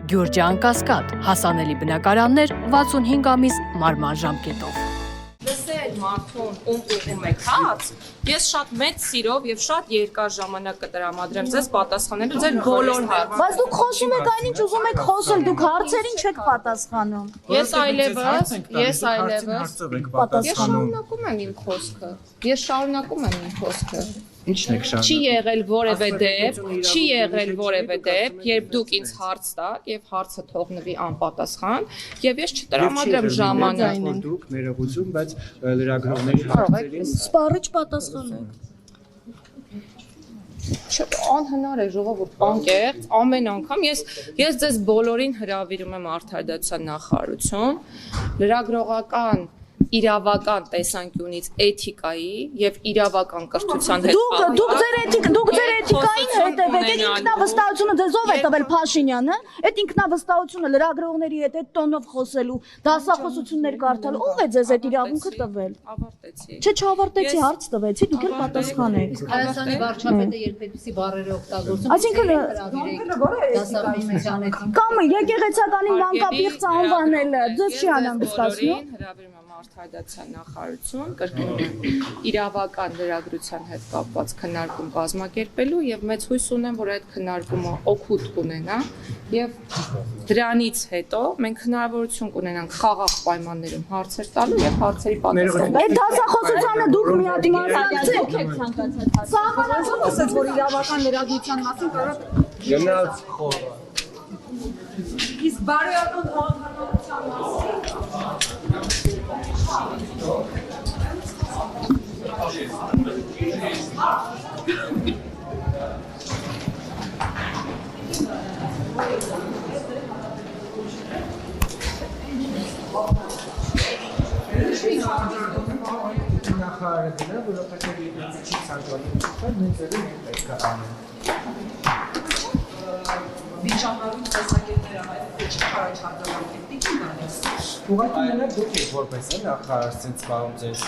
Գյուրջան Կասկադ, հասանելի բնակարաններ 65 ամիս մարման ժամկետով։ Լսել մարդուն ում ուղում եք հաց, ես շատ մեծ սիրով եւ շատ երկար ժամանակ կտրամադրեմ ձեզ պատասխանելու ձեր բոլոր հարցերին։ Բայց դուք խոսում եք այն ինչ ուզում եք խոսել, դուք հարցերին չեք պատասխանում։ Ես շարունակում եմ իմ խոսքը։ Ինչն եք շարունակում։ Չի եղել որևէ դեպք, երբ դուք ինձ հարց տաք եւ հարցը թողնվի անպատասխան եւ ես չտրամադրեմ ժամանակ։ Դուք ներողություն, բայց լրագրողների հարցերին Սպառիչ պատասխանեք։ Անհնար է ժողովուրդ, անկեղծ, ամեն անգամ ես ձեզ բոլորին հրավիրում եմ Արդարադատության նախարարություն, լրագրողական իրավական տեսանկյունից էթիկայի եւ իրավական կրթության հետ Դուք ձեր էթիկային հետևեք, այդ ինքնավստահությունը ձեզ ով է տվել Փաշինյանը, այդ ինքնավստահությունը լրագրողների հետ այդ տոնով խոսելու, դասախոսություններ կարդալ, ով է ձեզ այդ իրավունքը տվել։ Ավարտեցի։ Չէ, չավարտեցի, հարց տվեցի, դուք էլ պատասխանեք։ Հայաստանի վարչապետը երբ այդպիսի բառեր է օգտագործում, Այսինքն կամ եկեղեցականին մանկապիղծ անվանելը ձեզ չի անհանգստացնում։ Հրավիրում եմ Արդարադատության նախարարություն, կրկնում եմ իրավական լրագրության հետ կապված քննարկում կազմակերպելու եւ մեծ հույս ունեմ, որ այդ քննարկումը օգուտ կունենա եւ դրանից հետո մենք հնարավորություն կունենանք խաղաղ պայմաններում հարցեր տալու եւ հարցերի պատասխան։ Այդ դասախոսությանը դուք մի հատ մասնակցեք եք ցանկացած։ Սահմանազոն ասեց, որ իրավական լրագրության մասին կարող գնաց խորը։ իսկ բարոյական հանրության մասին Նախարարը դրա, որովհետև եթե չի ցանկանում ցուցել, մենք ձեզ պետք է անենք։ վիճահարույց տեսակետները հայտնի չի կարող չհանդիպել տիկին դանես։ Ուղղակի մենակ դուք եք որպես նախարար ցենց զբաղում ձեզ